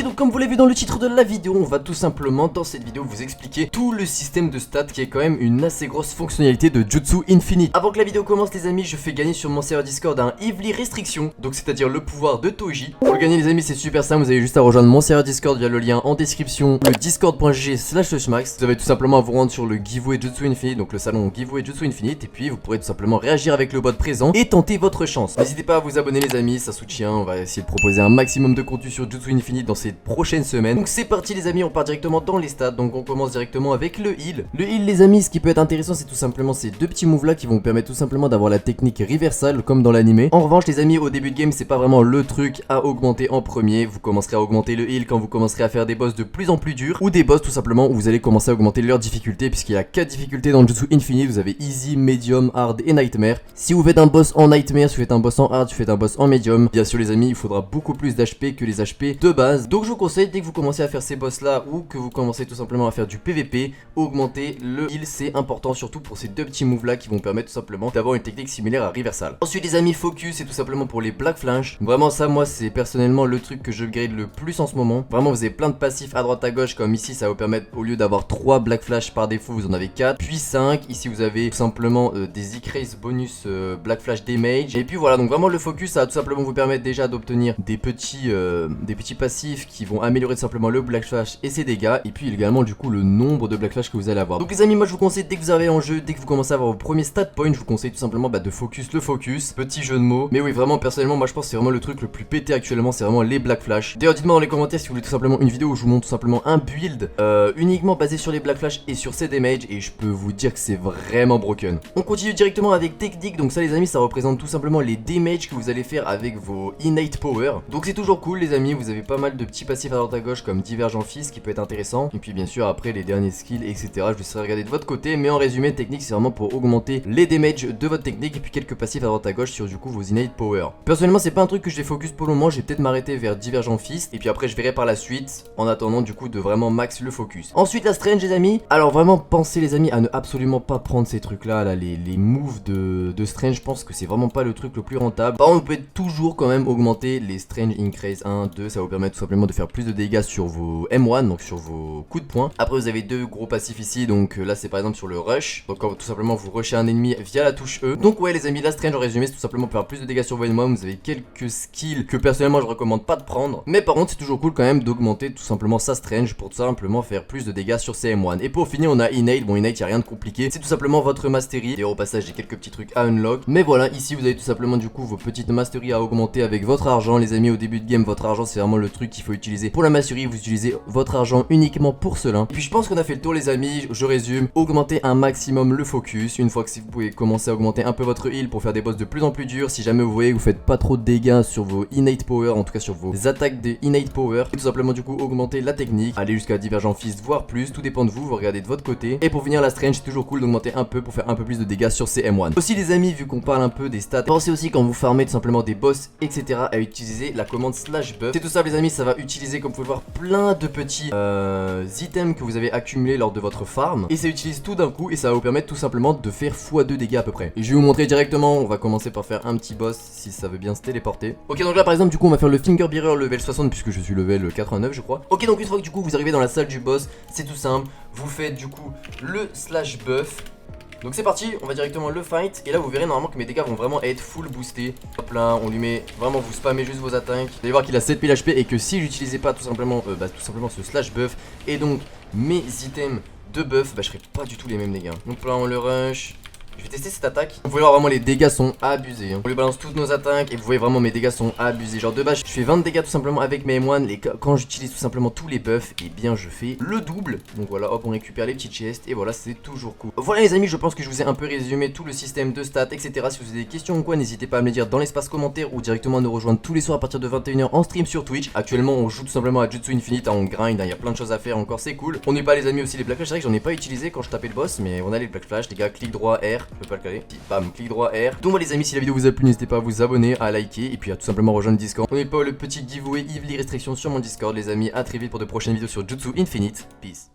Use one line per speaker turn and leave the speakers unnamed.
donc comme vous l'avez vu dans le titre de la vidéo, on va tout simplement dans cette vidéo vous expliquer tout le système de stats qui est quand même une assez grosse fonctionnalité de Jutsu Infinite. Avant que la vidéo commence les amis, je fais gagner sur mon serveur Discord un Evely Restriction, donc c'est à dire le pouvoir de Toji. Pour le gagner les amis c'est super simple, vous avez juste à rejoindre mon serveur Discord via le lien en description, le discord.gg/max. Vous avez tout simplement à vous rendre sur le giveaway Jutsu Infinite, donc le salon giveaway Jutsu Infinite, et puis vous pourrez tout simplement réagir avec le bot présent et tenter votre chance. N'hésitez pas à vous abonner les amis, ça soutient, on va essayer de proposer un maximum de contenu sur Jutsu Infinite dans ces prochaines semaines. Donc c'est parti les amis, on part directement dans les stats. Donc on commence directement avec le heal. Le heal les amis, ce qui peut être intéressant c'est tout simplement ces deux petits moves là qui vont vous permettre tout simplement d'avoir la technique reversal comme dans l'anime. En revanche les amis, au début de game c'est pas vraiment le truc à augmenter en premier. Vous commencerez à augmenter le heal quand vous commencerez à faire des boss de plus en plus durs, ou des boss tout simplement où vous allez commencer à augmenter leur difficulté, puisqu'il y a 4 difficultés dans le Jutsu Infinite. Vous avez easy, medium, hard et nightmare. Si vous faites un boss en nightmare, si vous faites un boss en hard, si vous faites un boss en medium, bien sûr les amis il faudra beaucoup plus d'HP que les HP de base. Donc je vous conseille dès que vous commencez à faire ces boss là ou que vous commencez tout simplement à faire du PVP, augmenter le heal, c'est important surtout pour ces deux petits moves là qui vont permettre tout simplement d'avoir une technique similaire à reversal. Ensuite les amis, focus c'est tout simplement pour les black flash. Vraiment ça moi c'est personnellement le truc que je upgrade le plus en ce moment. Vraiment vous avez plein de passifs à droite à gauche, comme ici ça va vous permettre au lieu d'avoir 3 black flash par défaut vous en avez 4 puis 5. Ici vous avez tout simplement des increase bonus black flash damage. Et puis voilà, donc vraiment le focus ça va tout simplement vous permettre déjà d'obtenir des petits passifs qui vont améliorer tout simplement le black flash et ses dégâts, et puis également du coup le nombre de black flash que vous allez avoir. Donc les amis moi je vous conseille dès que vous arrivez en jeu, dès que vous commencez à avoir vos premiers stat points, je vous conseille tout simplement de focus le focus. Petit jeu de mots, mais oui vraiment personnellement moi je pense que c'est vraiment le truc le plus pété actuellement, c'est vraiment les black flash. D'ailleurs dites-moi dans les commentaires si vous voulez tout simplement une vidéo où je vous montre tout simplement un build uniquement basé sur les black flash et sur ses damage, et je peux vous dire que c'est vraiment broken. On continue directement avec technique, donc ça les amis ça représente tout simplement les damage que vous allez faire avec vos innate power. Donc c'est toujours cool les amis, vous avez pas mal de petits passifs à droite à gauche comme divergent fils qui peut être intéressant, et puis bien sûr après les derniers skills etc. Je vous laisserai regarder de votre côté, mais en résumé technique c'est vraiment pour augmenter les damage de votre technique, et puis quelques passifs à droite à gauche sur du coup vos innate power. Personnellement c'est pas un truc que je vais focus pour le moment, je vais peut-être m'arrêter vers divergent fist, et puis après je verrai par la suite en attendant du coup de vraiment max le focus. Ensuite la strange les amis, alors vraiment pensez les amis à ne absolument pas prendre ces trucs là, les moves de strange, je pense que c'est vraiment pas le truc le plus rentable. Par contre vous pouvez toujours quand même augmenter les strange increase 1, 2, ça vous permet tout simplement de faire plus de dégâts sur vos M1, donc sur vos coups de poing. Après vous avez deux gros passifs ici, donc là c'est par exemple sur le rush, donc quand tout simplement vous rushez un ennemi via la touche E. Donc ouais les amis, la strange en résumé c'est tout simplement pour faire plus de dégâts sur vos M1. Vous avez quelques skills que personnellement je recommande pas de prendre, mais par contre c'est toujours cool quand même d'augmenter tout simplement sa strange pour tout simplement faire plus de dégâts sur ses M1. Et pour finir on a innate, bon innate y a rien de compliqué, c'est tout simplement votre mastery. Et au passage j'ai quelques petits trucs à unlock, mais voilà ici vous avez tout simplement du coup vos petites mastery à augmenter avec votre argent les amis. Au début de game votre argent c'est vraiment le truc qu'il faut utiliser pour la mastery, vous utilisez votre argent uniquement pour cela. Et puis je pense qu'on a fait le tour les amis, je résume, augmentez un maximum le focus. Une fois que vous pouvez commencer à augmenter un peu votre heal pour faire des boss de plus en plus durs, si jamais vous voyez que vous faites pas trop de dégâts sur vos innate power, en tout cas sur vos attaques de innate power, et tout simplement du coup augmenter la technique, aller jusqu'à divergent fist voire plus, tout dépend de vous, vous regardez de votre côté. Et pour finir la strange c'est toujours cool d'augmenter un peu pour faire un peu plus de dégâts sur ces M1. Aussi les amis, vu qu'on parle un peu des stats, pensez aussi quand vous farmez tout simplement des boss etc à utiliser la commande slash buff. C'est tout ça les amis, ça va utiliser comme vous pouvez le voir plein de petits items que vous avez accumulés lors de votre farm, et ça utilise tout d'un coup et ça va vous permettre tout simplement de faire x2 dégâts à peu près. Et je vais vous montrer directement, on va commencer par faire un petit boss si ça veut bien se téléporter. Ok donc là par exemple du coup on va faire le finger bearer level 60 puisque je suis level 89 je crois. Ok donc une fois que du coup vous arrivez dans la salle du boss, c'est tout simple, vous faites du coup le slash buff. Donc c'est parti, on va directement le fight, et là vous verrez normalement que mes dégâts vont vraiment être full boostés. Hop là, on lui met, vraiment vous spammez juste vos attaques. Vous allez voir qu'il a 7000 HP et que si j'utilisais pas tout simplement ce slash buff et donc mes items de buff, je ferais pas du tout les mêmes dégâts. Donc là on le rush. Je vais tester cette attaque. Vous pouvez voir vraiment les dégâts sont abusés. On lui balance toutes nos attaques et vous voyez vraiment mes dégâts sont abusés. Genre de base je fais 20 dégâts tout simplement avec mes M1. Quand j'utilise tout simplement tous les buffs, et bien je fais le double. Donc voilà, hop on récupère les petits chests et voilà c'est toujours cool. Voilà les amis, je pense que je vous ai un peu résumé tout le système de stats etc. Si vous avez des questions ou quoi, n'hésitez pas à me les dire dans l'espace commentaire ou directement à nous rejoindre tous les soirs à partir de 21h en stream sur Twitch. Actuellement on joue tout simplement à Jutsu Infinite, on grind, il y a plein de choses à faire encore, c'est cool. On n'est pas les amis aussi les black flash, c'est vrai que j'en ai pas utilisé quand je tapais le boss, mais on a les black flash les gars, clic droit R, je peux pas le caler. Bam, clic droit R. Donc voilà les amis, si la vidéo vous a plu, n'hésitez pas à vous abonner, à liker et puis à tout simplement rejoindre le Discord. On n'est pas le petit giveaway Evely Restriction sur mon Discord les amis. À très vite pour de prochaines vidéos sur Jutsu Infinite. Peace.